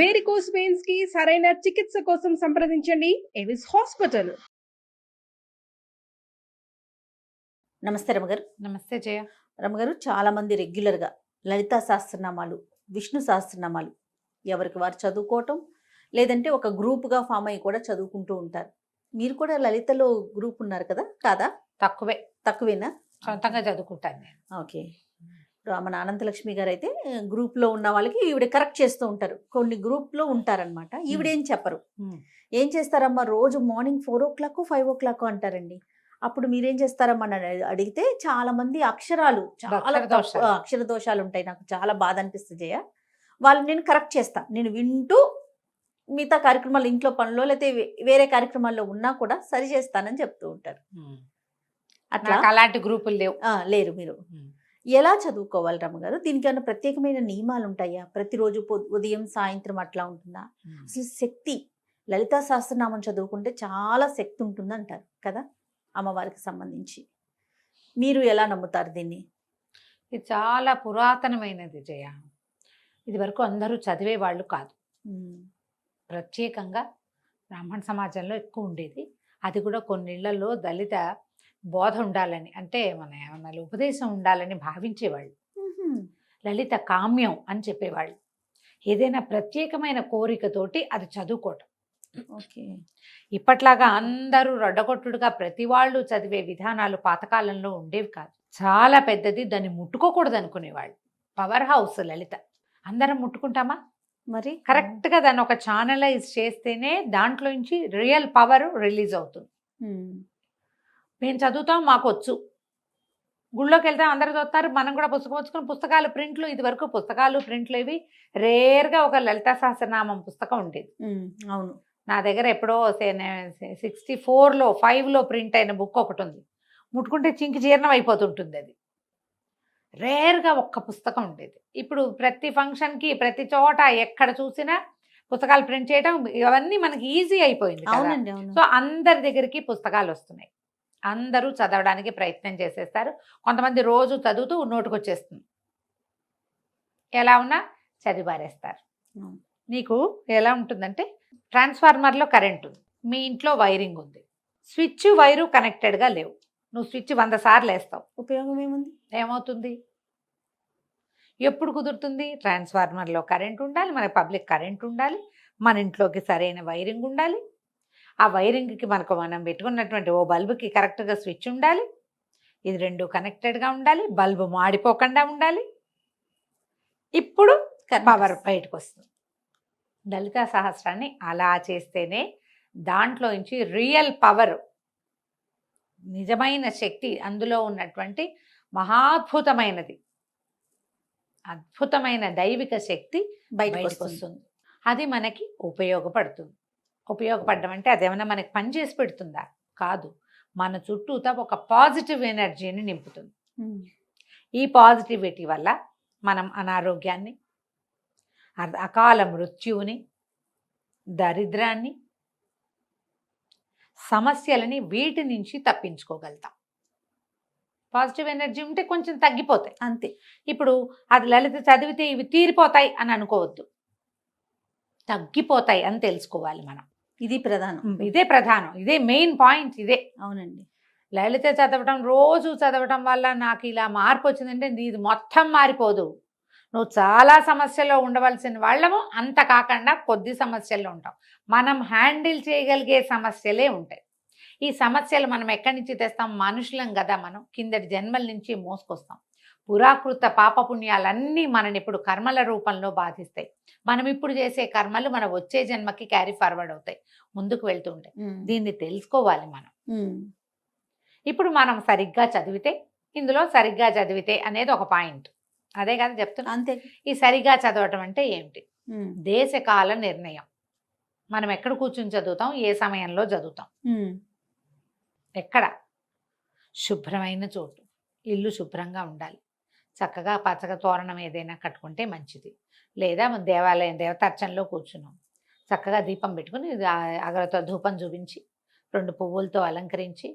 Varicose veins కి సరైన చికిత్స కోసం సంప్రదించండి ఎవిస్ హాస్పిటల్. నమస్తే రమగారు. నమస్తే జయ. రమగారు, చాలా మంది రెగ్యులర్గా లలితా సహస్రనామాలు, విష్ణు సహస్రనామాలు ఎవరికి వారు చదువుకోవటం, లేదంటే ఒక గ్రూప్గా ఫామ్ అయ్యి కూడా చదువుకుంటూ ఉంటారు. మీరు కూడా లలితలో గ్రూప్ ఉన్నారు కదా, కాదా? తక్కువేనా? సొంతంగా చదువుకుంటాను నేను. ఓకే. ఇప్పుడు మన అనంతలక్ష్మి గారు అయితే గ్రూప్లో ఉన్న వాళ్ళకి ఈవిడ కరెక్ట్ చేస్తూ ఉంటారు. కొన్ని గ్రూప్లో ఉంటారనమాట. ఈవిడేం చెప్పరు. ఏం చేస్తారమ్మా, రోజు మార్నింగ్ 4 o'clock 5 o'clock అంటారండి. అప్పుడు మీరేం చేస్తారమ్మా అని అడిగితే చాలా మంది అక్షరాలు చాలా అక్షర దోషాలు ఉంటాయి. నాకు చాలా బాధ అనిపిస్తుంది జయ. వాళ్ళు నేను కరెక్ట్ చేస్తా, నేను వింటూ మిగతా కార్యక్రమాలు ఇంట్లో పనులు లేకపోతే వేరే కార్యక్రమాల్లో ఉన్నా కూడా సరి చేస్తానని చెప్తూ ఉంటారు. అట్లా అలాంటి గ్రూపులు లేరు. మీరు ఎలా చదువుకోవాలి రమ్మగారు? దీనికి ఏమైనా ప్రత్యేకమైన నియమాలు ఉంటాయా? ప్రతిరోజు ఉదయం సాయంత్రం అట్లా ఉంటుందా? అసలు శక్తి, లలితా సహస్రనామం చదువుకుంటే చాలా శక్తి ఉంటుంది అంటారు కదా అమ్మవారికి సంబంధించి. మీరు ఎలా నమ్ముతారు దీన్ని? ఇది చాలా పురాతనమైనది జయ. ఇది వరకు అందరూ చదివే వాళ్ళు కాదు. ప్రత్యేకంగా బ్రాహ్మణ సమాజంలో ఎక్కువ ఉండేది. అది కూడా కొన్నిళ్లలో దళిత బోధ ఉండాలని, అంటే మన ఉపదేశం ఉండాలని భావించేవాళ్ళు. లలిత కామ్యం అని చెప్పేవాళ్ళు. ఏదైనా ప్రత్యేకమైన కోరికతోటి అది చదువుకోవటం. ఓకే. ఇప్పట్లాగా అందరూ రొడ్డగొట్టుడుగా ప్రతి వాళ్ళు చదివే విధానాలు పాతకాలంలో ఉండేవి కాదు. చాలా పెద్దది, దాన్ని ముట్టుకోకూడదు అనుకునేవాళ్ళు. పవర్ హౌస్ లలిత. అందరం ముట్టుకుంటామా? మరి కరెక్ట్గా దాన్ని ఒక ఛానలైజ్ చేస్తేనే దాంట్లో నుంచి రియల్ పవర్ రిలీజ్ అవుతుంది. మేము చదువుతాం, మాకు వచ్చు. గుళ్ళోకి వెళ్తాం, అందరు చదువుతారు, మనం కూడా పుస్తకం వచ్చుకుని పుస్తకాలు ప్రింట్లు. ఇది వరకు పుస్తకాలు ప్రింట్లు ఇవి రేర్గా ఒక లలితా సహస్రనామం పుస్తకం ఉండేది. అవును, నా దగ్గర ఎప్పుడో 64లో 5లో ప్రింట్ అయిన బుక్ ఒకటి ఉంది. ముట్టుకుంటే చింకి జీర్ణం అయిపోతుంటుంది. అది రేర్గా ఒక్క పుస్తకం ఉండేది. ఇప్పుడు ప్రతి ఫంక్షన్కి ప్రతి చోట ఎక్కడ చూసినా పుస్తకాలు ప్రింట్ చేయడం ఇవన్నీ మనకి ఈజీ అయిపోయింది. సో అందరి దగ్గరికి పుస్తకాలు వస్తున్నాయి. అందరూ చదవడానికి ప్రయత్నం చేసేస్తారు. కొంతమంది రోజు చదువుతూ నోటుకొచ్చేస్తుంది. ఎలా ఉన్నా చదివారేస్తారు. నీకు ఎలా ఉంటుందంటే, ట్రాన్స్ఫార్మర్లో కరెంట్ ఉంది, మీ ఇంట్లో వైరింగ్ ఉంది, స్విచ్ వైరు కనెక్టెడ్గా లేవు. నువ్వు స్విచ్ 100 సార్లు వేస్తావు, ఉపయోగం ఏముంది? ఏమవుతుంది? ఎప్పుడు కుదురుతుంది? ట్రాన్స్ఫార్మర్లో కరెంట్ ఉండాలి, మన పబ్లిక్ కరెంట్ ఉండాలి, మన ఇంట్లోకి సరైన వైరింగ్ ఉండాలి, ఆ వైరింగ్కి మనం పెట్టుకున్నటువంటి ఓ బల్బుకి కరెక్ట్గా స్విచ్ ఉండాలి, ఇది 2 కనెక్టెడ్గా ఉండాలి, బల్బు మాడిపోకుండా ఉండాలి. ఇప్పుడు పవర్ బయటకు వస్తుంది. లలితా సహస్రాన్ని అలా చేస్తేనే దాంట్లో నుంచి రియల్ పవర్, నిజమైన శక్తి, అందులో ఉన్నటువంటి మహాద్భుతమైనది, అద్భుతమైన దైవిక శక్తి బయటకు వస్తుంది. అది మనకి ఉపయోగపడుతుంది. ఉపయోగపడడం అంటే అదేమన్నా మనకి పని చేసి పెడుతుందా? కాదు. మన చుట్టూతా ఒక పాజిటివ్ ఎనర్జీని నింపుతుంది. ఈ పాజిటివిటీ వల్ల మనం అనారోగ్యాన్ని, అకాల మృత్యువుని, దరిద్రాన్ని, సమస్యలని, వీటి నుంచి తప్పించుకోగలుగుతాం. పాజిటివ్ ఎనర్జీ ఉంటే కొంచెం తగ్గిపోతాయి అంతే. ఇప్పుడు అది లలిత చదివితే ఇవి తీరిపోతాయి అని అనుకోవద్దు, తగ్గిపోతాయి అని తెలుసుకోవాలి మనం. ఇది ప్రధానం. ఇదే ప్రధానం, ఇదే మెయిన్ పాయింట్. ఇదే. అవునండి. లలిత చదవటం, రోజు చదవటం వల్ల నాకు ఇలా మార్పు వచ్చిందంటే ఇది మొత్తం మారిపోదు. నువ్వు చాలా సమస్యల్లో ఉండవలసిన వాళ్ళము, అంత కాకుండా కొద్ది సమస్యల్లో ఉంటాం. మనం హ్యాండిల్ చేయగలిగే సమస్యలే ఉంటాయి. ఈ సమస్యలు మనం ఎక్కడి నుంచి తెస్తాం? మనుషులం కదా మనం, కిందటి జన్మల నుంచి మోసుకొస్తాం. పురాకృత పాపపుణ్యాలన్నీ మనని ఇప్పుడు కర్మల రూపంలో బాధిస్తాయి. మనం ఇప్పుడు చేసే కర్మలు మన వచ్చే జన్మకి క్యారీ ఫార్వర్డ్ అవుతాయి, ముందుకు వెళ్తూ ఉంటాయి. దీన్ని తెలుసుకోవాలి మనం. ఇప్పుడు మనం సరిగ్గా చదివితే, ఇందులో సరిగ్గా చదివితే అనేది ఒక పాయింట్. అదే కదా చెప్తున్నా. అంతే. ఈ సరిగ్గా చదవటం అంటే ఏమిటి? దేశకాల నిర్ణయం. మనం ఎక్కడ కూర్చుని చదువుతాం, ఏ సమయంలో చదువుతాం, ఎక్కడ? శుభ్రమైన చోటు, ఇల్లు శుభ్రంగా ఉండాలి, చక్కగా పచ్చగా తోరణం ఏదైనా కట్టుకుంటే మంచిది. లేదా దేవాలయం దేవతార్చనలో కూర్చున్నాం, చక్కగా దీపం పెట్టుకుని అగరతో ధూపం చూపించి 2 పువ్వులతో అలంకరించి,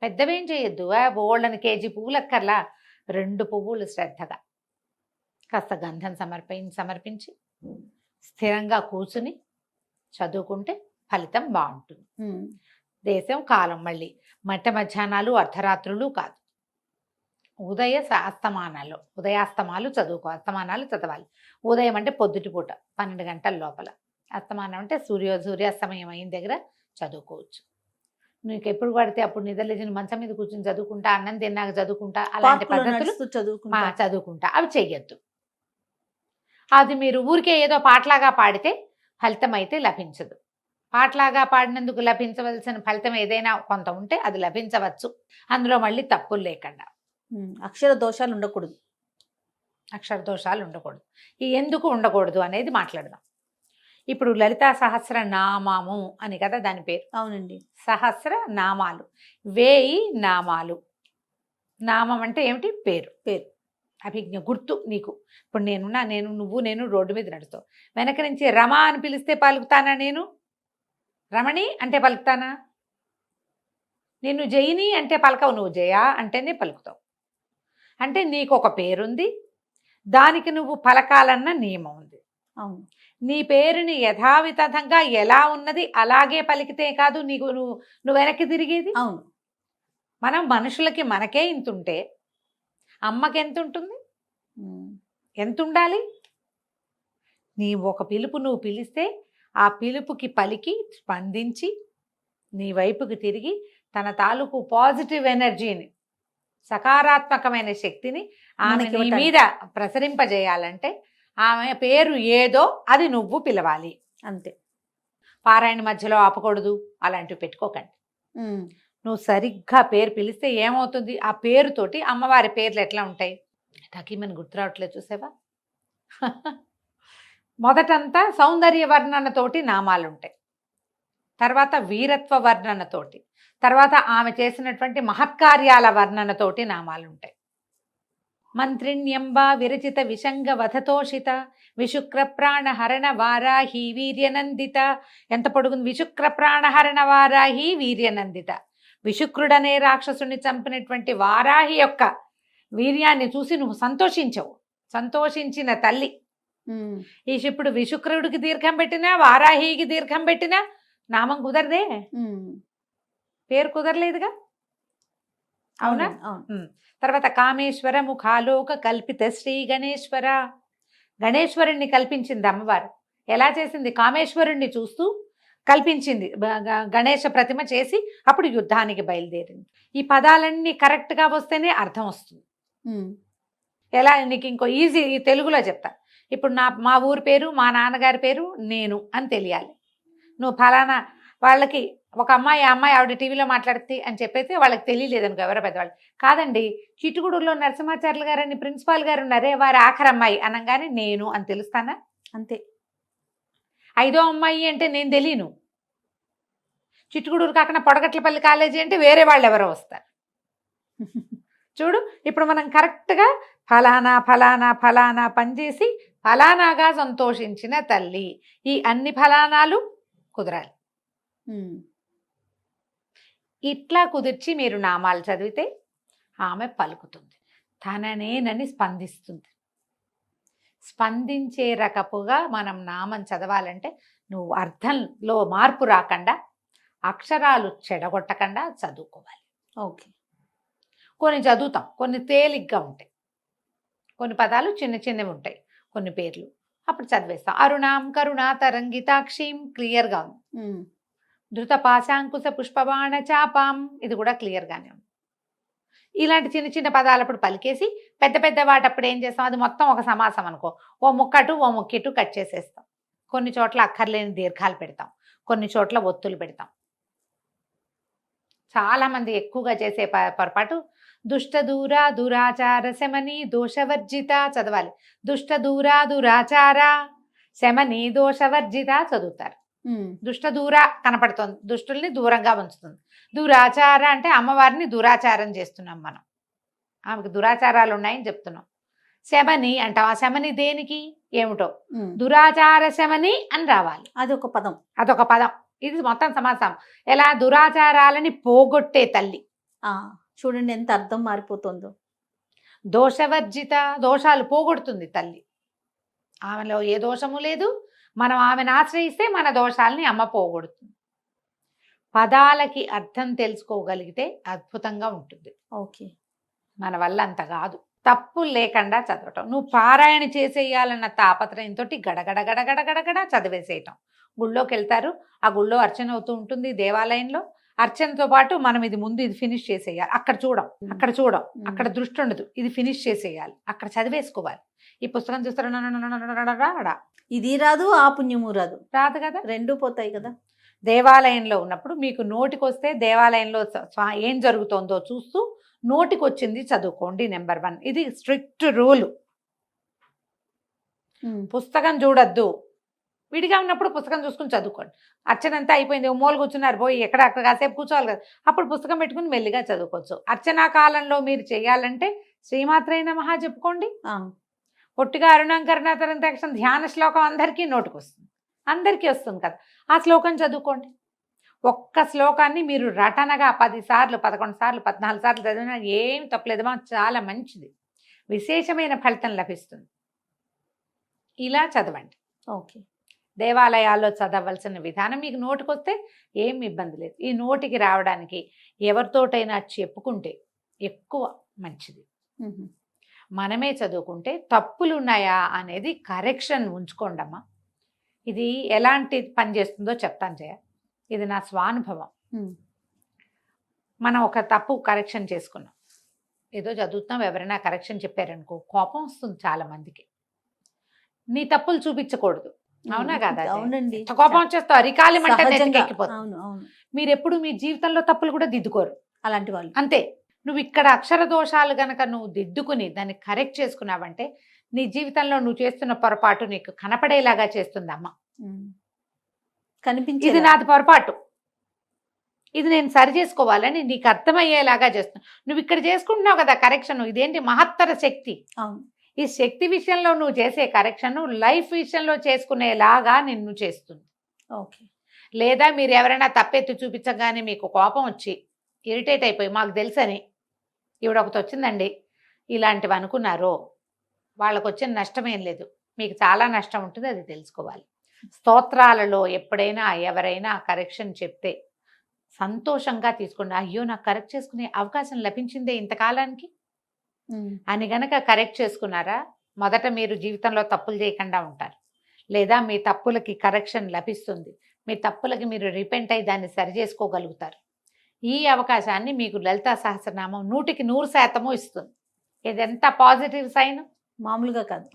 పెద్దవేం చేయొద్దు, బోళ్ళని కేజీ పువ్వులు అక్కర్లా, 2 పువ్వులు శ్రద్ధగా కాస్త గంధం సమర్పించి స్థిరంగా కూర్చుని చదువుకుంటే ఫలితం బాగుంటుంది. ఉమ్. దేశం కాలం మళ్ళీ మధ్యాహ్నాలు అర్ధరాత్రులు కాదు, ఉదయాస్తమాలు అస్తమానాలు చదవాలి. ఉదయం అంటే పొద్దుటిపూట 12 గంటల లోపల, అస్తమానం అంటే సూర్యాస్తమయం అయిన దగ్గర చదువుకోవచ్చు. నీకు ఎప్పుడు పడితే అప్పుడు నిద్రలేచిన మంచం మీద కూర్చొని చదువుకుంటా, అన్నం తిన్నాక చదువుకుంటా, అలాంటి పార్కులో పద్ధతులు నడుస్తూ చదువుకుంటా. చదువుకుంటా అవి చెయ్యొద్దు. అది మీరు ఊరికే ఏదో పాటలాగా పాడితే ఫలితం అయితే లభించదు. పాటలాగా పాడినందుకు లభించవలసిన ఫలితం ఏదైనా కొంత ఉంటే అది లభించవచ్చు, అందులో మళ్ళీ తప్పులు లేకుండా. అక్షర దోషాలు ఉండకూడదు. అక్షర దోషాలు ఉండకూడదు. ఈ ఎందుకు ఉండకూడదు అనేది మాట్లాడదాం. ఇప్పుడు లలితా సహస్ర నామము అని కదా దాని పేరు. అవునండి. సహస్ర నామాలు, 1000 నామాలు. నామం అంటే ఏమిటి? పేరు. అభిజ్ఞ, గుర్తు. నీకు ఇప్పుడు నేను రోడ్డు మీద నడుస్తావు, వెనక నుంచి రమ అని పిలిస్తే పలుకుతానా? నేను రమణి అంటే పలుకుతానా? నేను జయిని అంటే పలకవు, నువ్వు జయ అంటేనే పలుకుతావు. అంటే నీకు ఒక పేరుంది, దానికి నువ్వు పలకాలన్న నియమం ఉంది. అవును. నీ పేరుని యథావిధంగా ఎలా ఉన్నది అలాగే పలికితే కాదు నువ్వు వెనక్కి తిరిగేది. అవును. మనం మనుషులకి మనకే ఇంతుంటే అమ్మకి ఎంత ఉంటుంది? ఎంత ఉండాలి? నీ ఒక పిలుపు నువ్వు పిలిస్తే ఆ పిలుపుకి పలికి స్పందించి నీ వైపుకి తిరిగి తన తాలూకు పాజిటివ్ ఎనర్జీని, సకారాత్మకమైన శక్తిని ఆమె నీ మీద ప్రసరింపజేయాలంటే ఆమె పేరు ఏదో అది నువ్వు పిలవాలి అంతే. పారాయణ మధ్యలో ఆపకూడదు, అలాంటివి పెట్టుకోకండి. నువ్వు సరిగ్గా పేరు పిలిస్తే ఏమవుతుంది? ఆ పేరుతోటి అమ్మవారి పేర్లు ఎట్లా ఉంటాయి? టకీమని గుర్తు రావట్లేదు, చూసావా? మొదటంతా సౌందర్య వర్ణనతోటి నామాలు ఉంటాయి, తర్వాత వీరత్వ వర్ణనతోటి, తర్వాత ఆమె చేసినటువంటి మహత్కార్యాల వర్ణనతోటి నామాలు ఉంటాయి. మంత్రిణ్యంబా విరచిత విషంగ వధతోషిత విశుక్ర ప్రాణహరణ వారాహి వీర్యనందిత. ఎంత పొడుగుంది? విశుక్ర ప్రాణహరణ వారాహి వీర్యనందిత. విశుక్రుడనే రాక్షసుని చంపినటువంటి వారాహి యొక్క వీర్యాన్ని చూసి నువ్వు సంతోషించవు, సంతోషించిన తల్లి. ఇప్పుడు విశుక్రుడికి దీర్ఘం పెట్టినా వారాహికి దీర్ఘం పెట్టినా నామం కుదరదే, పేరు కుదరలేదుగా, అవునా? తర్వాత కామేశ్వర ముఖాలోక కల్పిత శ్రీ గణేశ్వర. గణేశ్వరుణ్ణి కల్పించింది అమ్మవారు. ఎలా చేసింది? కామేశ్వరుణ్ణి చూస్తూ కల్పించింది, గణేశ ప్రతిమ చేసి అప్పుడు యుద్ధానికి బయలుదేరింది. ఈ పదాలన్నీ కరెక్ట్గా వస్తేనే అర్థం వస్తుంది. ఎలా? నీకు ఇంకో ఈజీ తెలుగులో చెప్తా. ఇప్పుడు మా ఊరి పేరు, మా నాన్నగారి పేరు నేను అని తెలియాలి. నువ్వు ఫలానా వాళ్ళకి ఒక అమ్మాయి ఆవిడ టీవీలో మాట్లాడుతుంది అని చెప్పైతే వాళ్ళకి తెలియలేదనుకో, ఎవరో పెద్దవాళ్ళు. కాదండి, చిట్టుగూడూరులో నరసింహాచార్యులు గారని ప్రిన్సిపాల్ గారు ఉన్నారే, వారి ఆఖరి అమ్మాయి అనగానే నేను అని తెలుస్తానా? అంతే. 5వ అమ్మాయి అంటే నేను తెలియను. చిట్టుగూడూరు కాకుండా పొడగట్లపల్లి కాలేజీ అంటే వేరే వాళ్ళు ఎవరో వస్తారు. చూడు, ఇప్పుడు మనం కరెక్ట్గా ఫలానా ఫలానా ఫలానా పనిచేసి ఫలానాగా సంతోషించిన తల్లి, ఈ అన్ని ఫలానాలు కుదరాలి. ఇట్లా కుదిర్చి మీరు నామాలు చదివితే ఆమె పలుకుతుంది, తననేనని స్పందిస్తుంది. స్పందించే రకపుగా మనం నామం చదవాలంటే నువ్వు అర్థంలో మార్పు రాకుండా, అక్షరాలు చెడగొట్టకుండా చదువుకోవాలి. ఓకే. కొన్ని చదువుతాం, కొన్ని తేలిగ్గా ఉంటాయి, కొన్ని పదాలు చిన్న చిన్నవి ఉంటాయి, కొన్ని పేర్లు అప్పుడు చదివేస్తాం. అరుణాం కరుణా తరంగితాక్షీం క్లియర్గా ఉంది. ధృత పాశాంకుశ పుష్పబాణ చాపాం, ఇది కూడా క్లియర్గానే ఉంది. ఇలాంటి చిన్న చిన్న పదాలు అప్పుడు పలికేసి పెద్ద పెద్ద వాటి అప్పుడు ఏం చేస్తాం? అది మొత్తం ఒక సమాసం అనుకో, ఓ ముక్కటు ఓ ముక్కిటు కట్ చేసేస్తాం. కొన్ని చోట్ల అక్కర్లేని దీర్ఘాలు పెడతాం, కొన్ని చోట్ల ఒత్తులు పెడతాం. చాలామంది ఎక్కువగా చేసే పొరపాటు దుష్ట దూరా దురాచార శమని దోషవర్జిత చదవాలి. దుష్ట దూరా దురాచార శమని దోషవర్జిత చదువుతారు. దుష్ట దూర కనపడుతుంది, దుష్టుల్ని దూరంగా ఉంచుతుంది. దురాచార అంటే అమ్మవారిని దురాచారం చేస్తున్నాం మనం, ఆమెకు దురాచారాలు ఉన్నాయని చెప్తున్నాం. శమని అంటాం, ఆ శమని దేనికి ఏమిటో, దురాచార శమని అని రావాలి. అదొక పదం. ఇది మొత్తం సమాసం. ఎలా? దురాచారాలని పోగొట్టే తల్లి. చూడండి ఎంత అర్థం మారిపోతుందో. దోషవర్జిత, దోషాలు పోగొడుతుంది తల్లి. ఆమెలో ఏ దోషము లేదు, మనం ఆమెను ఆశ్రయిస్తే మన దోషాలని అమ్మ పోగొడుతుంది. పదాలకి అర్థం తెలుసుకోగలిగితే అద్భుతంగా ఉంటుంది. ఓకే. మన వల్ల అంత కాదు. తప్పులు లేకుండా చదవటం. నువ్వు పారాయణ చేసేయాలన్న తాపత్రయంతో గడగడ గడగడ గడగడ చదివేసేయటం. గుళ్ళోకి వెళ్తారు, ఆ గుళ్ళో అర్చన అవుతూ ఉంటుంది, దేవాలయంలో అర్చనతో పాటు మనం ఇది ముందు ఇది ఫినిష్ చేసేయాలి, అక్కడ చూడం అక్కడ దృష్టి ఉండదు, ఇది ఫినిష్ చేసేయాలి, అక్కడ చదివేసుకోవాలి. ఈ పుస్తకం చూస్తారా, ఇది రాదు, ఆ పుణ్యము రాదు కదా, రెండూ పోతాయి కదా. దేవాలయంలో ఉన్నప్పుడు మీకు నోటికి వస్తే దేవాలయంలో ఏం జరుగుతోందో చూస్తూ నోటికి వచ్చింది చదువుకోండి. నెంబర్ 1, ఇది స్ట్రిక్ట్ రూల్. పుస్తకం చూడొద్దు. విడిగా ఉన్నప్పుడు పుస్తకం చూసుకుని చదువుకోండి. అర్చనంతా అయిపోయింది, మూల కూర్చున్నారు, పోయి అక్కడ కాసేపు కూర్చోవాలి కదా, అప్పుడు పుస్తకం పెట్టుకుని మెల్లిగా చదువుకోవచ్చు. అర్చనా కాలంలో మీరు చేయాలంటే శ్రీమాత్రే నమః చెప్పుకోండి. పొట్టిగా అరుణంకరణాతరం తక్షణ ధ్యాన శ్లోకం అందరికీ నోటికి వస్తుంది, అందరికీ వస్తుంది కదా, ఆ శ్లోకం చదువుకోండి. ఒక్క శ్లోకాన్ని మీరు రటనగా 10 సార్లు 11 సార్లు 14 సార్లు చదివినా ఏమి తప్పలేదమ్మా, చాలా మంచిది, విశేషమైన ఫలితం లభిస్తుంది. ఇలా చదవండి. ఓకే. దేవాలయాల్లో చదవలసిన విధానం మీకు నోటికి వస్తే ఏం ఇబ్బంది లేదు. ఈ నోటికి రావడానికి ఎవరితోటైనా చెప్పుకుంటే ఎక్కువ మంచిది. మనమే చదువుకుంటే తప్పులు ఉన్నాయా అనేది కరెక్షన్ ఉంచుకోండమ్మా. ఇది ఎలాంటి పని చేస్తుందో చెప్తాను జయ, ఇది నా స్వానుభవం. మనం ఒక తప్పు కరెక్షన్ చేసుకున్నాం, ఏదో చదువుతున్నాం, ఎవరైనా కరెక్షన్ చెప్పారనుకో కోపం వస్తుంది చాలా మందికి. నీ తప్పులు చూపించకూడదు, అవునా కదా? అవునండి. కోపం వచ్చేస్తావు, అరికాలి మంట ఎక్కిపోతుంది. అవును అవును. మీరు ఎప్పుడు మీ జీవితంలో తప్పులు కూడా దిద్దుకోరు అలాంటి వాళ్ళు. అంతే. నువ్వు ఇక్కడ అక్షర దోషాలు గనక నువ్వు దిద్దుకుని దాన్ని కరెక్ట్ చేసుకున్నావంటే నీ జీవితంలో నువ్వు చేస్తున్న పొరపాటు నీకు కనపడేలాగా చేస్తుంది అమ్మ. కనిపించి ఇది నాది పొరపాటు, ఇది నేను సరి చేసుకోవాలని నీకు అర్థమయ్యేలాగా చేస్తున్నా. నువ్వు ఇక్కడ చేసుకుంటున్నావు కదా కరెక్షన్, ఇదేంటి మహత్తర శక్తి. అవును. ఈ శక్తి విషయంలో నువ్వు చేసే కరెక్షన్ లైఫ్ విషయంలో చేసుకునేలాగా నిన్ను చేస్తుంది. ఓకే. లేదా మీరు ఎవరైనా తప్పెత్తి చూపించగానే మీకు కోపం వచ్చి ఇరిటేట్ అయిపోయి మాకు తెలుసని ఈవిడ ఒకటి వచ్చిందండి ఇలాంటివి అనుకున్నారో వాళ్ళకు వచ్చిన నష్టమేం లేదు, మీకు చాలా నష్టం ఉంటుంది, అది తెలుసుకోవాలి. స్తోత్రాలలో ఎప్పుడైనా ఎవరైనా కరెక్షన్ చెప్తే సంతోషంగా తీసుకోండి. అయ్యో నాకు కరెక్ట్ చేసుకునే అవకాశం లభించిందే ఇంతకాలానికి అని గనక కరెక్ట్ చేసుకున్నారా, మొదట మీరు జీవితంలో తప్పులు చేయకుండా ఉంటారు. లేదా మీ తప్పులకి కరెక్షన్ లభిస్తుంది, మీ తప్పులకి మీరు రిపెంట్ అయ్యి దాన్ని సరి చేసుకోగలుగుతారు. ఈ అవకాశాన్ని మీకు లలితా సహస్రనామం 100% ఇస్తుంది. ఇది ఎంత పాజిటివ్ సైన్, మామూలుగా కాదు.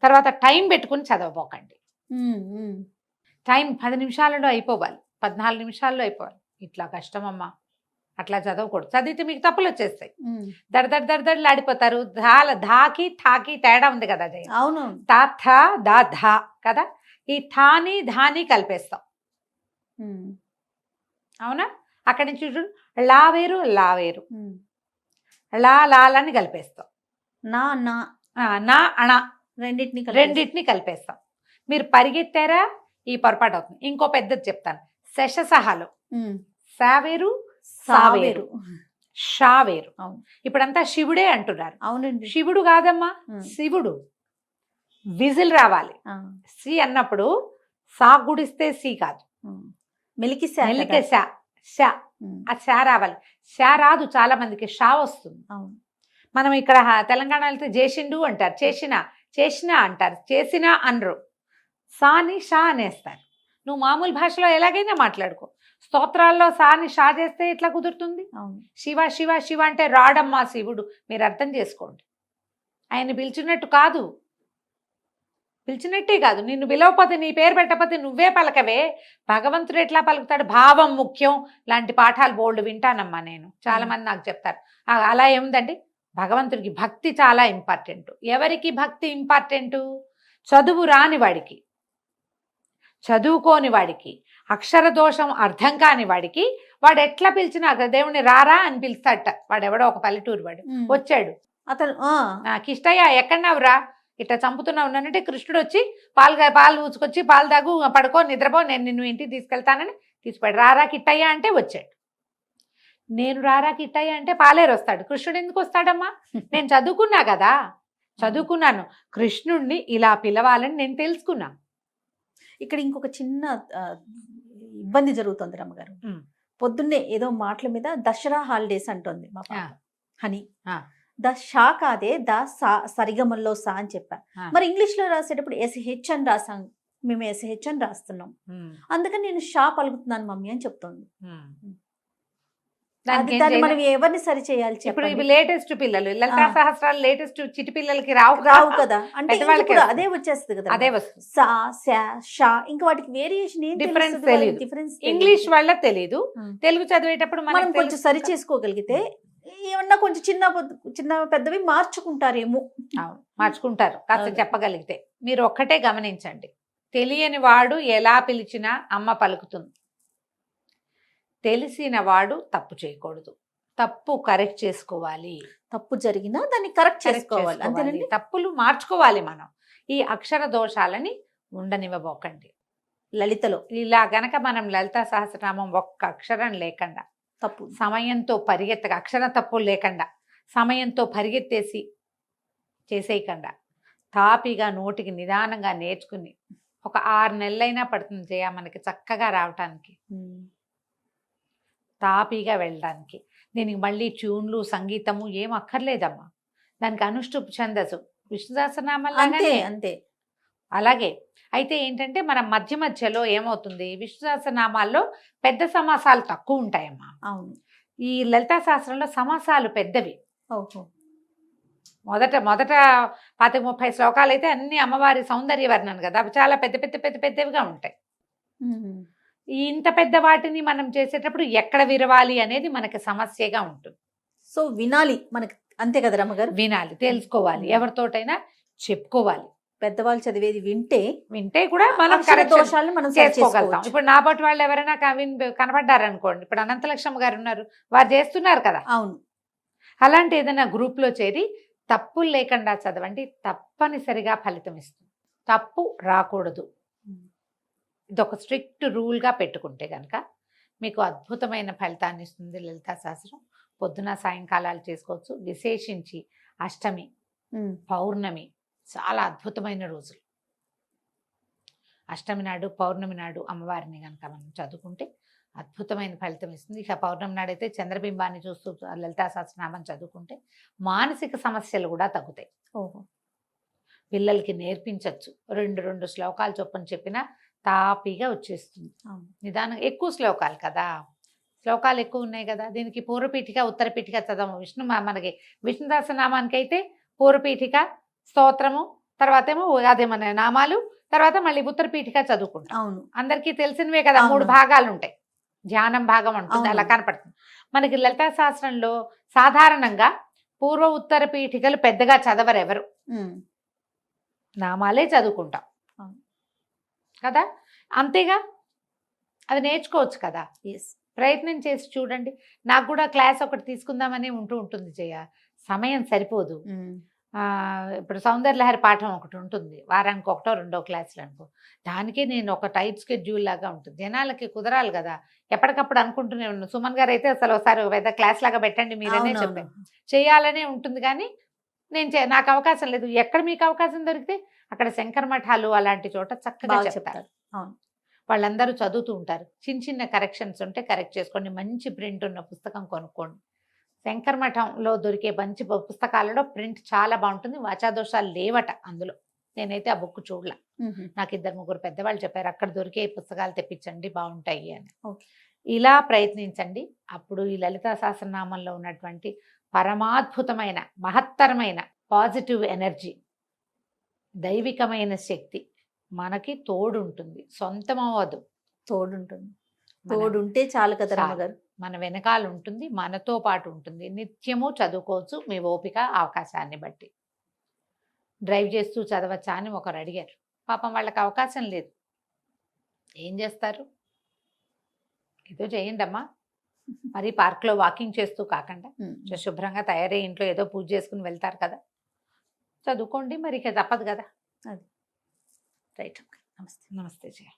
తర్వాత టైం పెట్టుకుని చదవబోకండి. టైం 10 నిమిషాలలో అయిపోవాలి, 14 నిమిషాల్లో అయిపోవాలి. ఇట్లా కష్టమమ్మా, అట్లా చదవకూడదు. చదివితే మీకు తప్పులు వచ్చేస్తాయి, దడదడలాడిపోతారు. ఆడిపోతారు. ధాకి థాకి తేడా ఉంది కదా జయ. అవును. తా థా దా ధా కదా, ఈ థాని ధాని కలిపేస్తాం, అవునా? అక్కడి నుంచి చూడు, లా వేరు లా వేరు, లాలని కలిపేస్తాం, నా అణ రెండింటిని కలిపేస్తాం. మీరు పరిగెత్తారా ఈ పొరపాటు అవుతుంది. ఇంకో పెద్దది చెప్తాను, శశసహాలు సావేరు సావేరు షావేరు. ఇప్పుడంతా శివుడే అంటున్నారు. అవునండి. శివుడు కాదమ్మా, శివుడు. విజిల్ రావాలి. సి అన్నప్పుడు సా గుడిస్తే సి కాదు, మెలికి షా, ఆ షా రావాలి. షా రాదు చాలా మందికి, షా వస్తుంది. మనం ఇక్కడ తెలంగాణ వెళ్తే చేసిండు అంటారు, చేసినా అంటారు, చేసినా అనరు. సాని షా అనేస్తారు. నువ్వు మామూలు భాషలో ఎలాగైనా మాట్లాడుకో, స్తోత్రాల్లో సాని షా చేస్తే ఎట్లా కుదురుతుంది? శివ శివ శివ అంటే రాడమ్మా శివుడు, మీరు అర్థం చేసుకోండి. ఆయన పిలిచినట్టు కాదు, పిలిచినట్టే కాదు. నిన్ను పిలవకపోతే, నీ పేరు పెట్టకపోతే నువ్వే పలకవే, భగవంతుడు ఎట్లా పలుకుతాడు? భావం ముఖ్యం లాంటి పాఠాలు బోల్డ్ వింటానమ్మా నేను, చాలా మంది నాకు చెప్తారు. అలా ఏముందండి, భగవంతుడికి భక్తి చాలా ఇంపార్టెంట్. ఎవరికి భక్తి ఇంపార్టెంటు? చదువు రాని వాడికి, చదువుకోని వాడికి, అక్షర దోషం అర్థం కాని వాడికి, వాడు ఎట్లా పిలిచినా దేవుడిని రారా అని పిలుస్తాడట. వాడెవడో ఒక పల్లెటూరు వాడు వచ్చాడు, అతను కిష్టయ్య ఎక్కడన్నావురా, ఇట్లా చంపుతున్నావు అంటే కృష్ణుడు వచ్చి పాలు ఊచుకొచ్చి పాలు తాగు, పడుకో, నిద్రపో, నేను నిన్ను ఇంటికి తీసుకెళ్తానని తీసుకుపోయాడు. రారా కిట్టయ్య అంటే వచ్చాడు. నేను రారా కిట్టయ్య అంటే పాలేరు వస్తాడు, కృష్ణుడు ఎందుకు వస్తాడమ్మా? నేను చదువుకున్నా కదా, చదువుకున్నాను, కృష్ణుడిని ఇలా పిలవాలని నేను తెలుసుకున్నా. ఇక్కడ ఇంకొక చిన్న ఆ, ఇబ్బంది జరుగుతుంది రమ్మగారు. ఉమ్. పొద్దున్నే ఏదో మాటల మీద దసరా హాలిడేస్ అంటుంది మా పాప ఆ. హనీ. ఆ. ద షా కాదే ద సా సరిగమల్లో సా అని చెప్పా. ఆ. మరి ఇంగ్లీష్ లో రాసేటప్పుడు ఎస్హెచ్ అని రాసాం, మేము ఎస్హెచ్ అని రాస్తున్నాం, ఉమ్. అందుకని నేను షా పలుకుతున్నాను మమ్మీ అని చెప్తోంది. ఉమ్. అది దానికి ఏం దాన్ని చేయలేం. మనం ఎవరిని సరి చేయాలి ఇప్పుడు చెప్పండి? ఇవి లేటెస్ట్ పిల్లలు లలితా ఆ. సహస్రాలు లేటెస్ట్ చిటి పిల్లలకి రావు రావు కదా, అంటే పెద్దవాళ్ళకే ఇప్పుడు వస్తుంది. అదే వచ్చేస్తుంది కదా, అదే వస్తుంది. సా శా షా, ఇంకా వాటికి వేరియేషన్ ఏం Difference తెలుస్తుంది? వాళ్ళకి తెలీదు. difference ఇంగ్లీష్ తెలీదు. వాళ్ళ తెలీదు, ఉమ్. తెలుగు చదివేటప్పుడు మనం మనకి కొంచెం సరి చేసుకోగలిగితే ఏమన్నా కొంచెం చిన్న పెద్దవి మార్చుకుంటారేమో. అవును, మార్చుకుంటారు కాస్త అవును. చెప్పగలిగితే. మీరు ఒక్కటే గమనించండి, తెలియని వాడు ఎలా పిలిచినా అమ్మ పలుకుతుంది. తెలిసిన వాడు తప్పు చేయకూడదు, తప్పు కరెక్ట్ చేసుకోవాలి. తప్పు జరిగినా దాన్ని కరెక్ట్ Correct చేసుకోవాలి, అంతేనండి. తప్పులు మార్చుకోవాలి మనం. ఈ అక్షర దోషాలని ఉండనివ్వబోకండి. లలితలో ఇలా గనక మనం లలితా సహస్రనామం ఒక్క అక్షరం లేకుండా, తప్పు సమయంతో పరిగెత్తగా, అక్షర తప్పులు లేకుండా సమయంతో పరిగెత్తేసి చేసేయకుండా తాపిగా నోటికి నిదానంగా నేర్చుకుని ఒక 6 నెలలైనా పడుతుంది జయ మనకి చక్కగా రావటానికి, తాపీగా వెళ్ళడానికి. దీనికి మళ్ళీ ట్యూన్లు సంగీతము ఏం అక్కర్లేదమ్మా. దానికి అనుష్ఠుప్ ఛందస్సు విష్ణు అంతే సహస్రనామాలాగానే. అంతే. అలాగే అయితే ఏంటంటే మనం మధ్య మధ్యలో ఏమవుతుంది, విష్ణు సహస్రనామాల్లో పెద్ద సమాసాలు తక్కువ ఉంటాయమ్మా. అవును. ఈ లలితా శాస్త్రంలో సమాసాలు పెద్దవి. ఓహో. మొదట 20-30 శ్లోకాలు అయితే అన్ని అమ్మవారి సౌందర్య వర్ణన కదా, అవి చాలా పెద్దవిగా ఉంటాయి. ఉమ్. ఈ ఇంత పెద్ద వాటిని మనం చేసేటప్పుడు ఎక్కడ విరవాలి అనేది మనకి సమస్యగా ఉంటుంది. సో వినాలి మనకి, అంతే కదా రమ్మగారు? వినాలి, తెలుసుకోవాలి, ఎవరితోటైనా చెప్పుకోవాలి. పెద్దవాళ్ళు చదివేది వింటే కూడా మనం అక్షర correction దోషాలను మనం సరి చేసుకోగలుగుతాం. చేసుకోవచ్చు. ఇప్పుడు నా పాటు వాళ్ళు ఎవరైనా కనపడ్డారనుకోండి, ఇప్పుడు అనంతలక్ష్మి గారు ఉన్నారు, వారు చేస్తున్నారు కదా, అవును. అలాంటి ఏదైనా గ్రూప్ లో చేరి తప్పులు లేకుండా చదవండి, తప్పనిసరిగా ఫలితం ఇస్తుంది. తప్పు రాకూడదు, ఇదొక స్ట్రిక్ట్ రూల్గా పెట్టుకుంటే కనుక మీకు అద్భుతమైన ఫలితాన్ని ఇస్తుంది లలితా శాస్త్రం. పొద్దున సాయంకాలాలు చేసుకోవచ్చు. విశేషించి అష్టమి, పౌర్ణమి చాలా అద్భుతమైన రోజులు. అష్టమి నాడు, పౌర్ణమి నాడు అమ్మవారిని కనుక మనం చదువుకుంటే అద్భుతమైన ఫలితం ఇస్తుంది. ఇక పౌర్ణమి నాడైతే చంద్రబింబాన్ని చూస్తూ లలితా సహస్రనామం చదువుకుంటే మానసిక సమస్యలు కూడా తగ్గుతాయి. ఓహో. పిల్లలకి నేర్పించవచ్చు. 2 శ్లోకాలు చొప్పున చెప్పినా తాపీగా వచ్చేస్తుంది. నిదానం, ఎక్కువ శ్లోకాలు కదా, శ్లోకాలు ఎక్కువ ఉన్నాయి కదా. దీనికి పూర్వపీఠిక ఉత్తరపీఠిక చదవము. మనకి విష్ణు సహస్రనామానికి అయితే పూర్వపీఠిక, స్తోత్రము, తర్వాత ఏమో అదే మన నామాలు, తర్వాత మళ్ళీ ఉత్తరపీఠిక చదువుకుంటాం. అవును. అందరికీ తెలిసినవే కదా, 3 భాగాలు ఉంటాయి. ధ్యానం భాగం ఉంటుంది, అలా కనపడుతుంది. మనకి లలితా శాస్త్రంలో సాధారణంగా పూర్వ ఉత్తర పీఠికలు పెద్దగా చదవరు ఎవరు, నామాలే చదువుకుంటాం కదా. అంతేగా, అది నేర్చుకోవచ్చు కదా. ప్రయత్నం చేసి చూడండి. నాకు కూడా క్లాస్ ఒకటి తీసుకుందామని ఉంటుంది జయ, సమయం సరిపోదు. ఇప్పుడు సౌందర్యలహరి పాఠం ఒకటి ఉంటుంది, వారానికి 1-2 క్లాసులు అనుకో. దానికే నేను ఒక టైట్ స్కెడ్యూల్ లాగా ఉంటుంది. జనాలకి కుదరాలి కదా, ఎప్పటికప్పుడు అనుకుంటూనే ఉన్నాను. సుమన్ గారు అయితే అసలు ఒకసారి పెద్ద క్లాస్ లాగా పెట్టండి మీరనే చెప్పాను, చేయాలనే ఉంటుంది. కానీ నాకు అవకాశం లేదు. ఎక్కడ మీకు అవకాశం దొరికితే అక్కడ శంకర మఠాలు అలాంటి చోట చక్కగా చెప్తారు. వాళ్ళందరూ చదువుతూ ఉంటారు. చిన్న కరెక్షన్స్ ఉంటే కరెక్ట్ చేసుకోండి. మంచి ప్రింట్ ఉన్న పుస్తకం కొనుక్కోండి. శంకర మఠంలో దొరికే మంచి పుస్తకాలలో ప్రింట్ చాలా బాగుంటుంది. వాచాదోషాలు లేవట అందులో. నేనైతే ఆ బుక్ చూడలే, నాకు 2-3 పెద్దవాళ్ళు చెప్పారు అక్కడ దొరికే పుస్తకాలు తెప్పించండి బాగుంటాయి అని. ఇలా ప్రయత్నించండి. అప్పుడు ఈ లలితా సహస్రనామంలో ఉన్నటువంటి పరమాద్భుతమైన మహత్తరమైన పాజిటివ్ ఎనర్జీ, దైవికమైన శక్తి మనకి తోడుంటుంది. సొంతం అవ్వదు, తోడుంటే చాలు కదా రమ్మగారు. మన వెనకాల ఉంటుంది, మనతో పాటు ఉంటుంది. నిత్యము చదువుకోవచ్చు మీ ఓపిక అవకాశాన్ని బట్టి. డ్రైవ్ చేస్తూ చదవచ్చా అని ఒకరు అడిగారు. పాపం వాళ్ళకి అవకాశం లేదు, ఏం చేస్తారు? ఏదో చేయండి అమ్మా. మరి పార్క్లో వాకింగ్ చేస్తూ కాకుండా శుభ్రంగా తయారై ఇంట్లో ఏదో పూజ చేసుకుని వెళ్తారు కదా, చదువుకోండి. మరి ఇక తప్పదు కదా. రైట్. నమస్తే. నమస్తే జయ.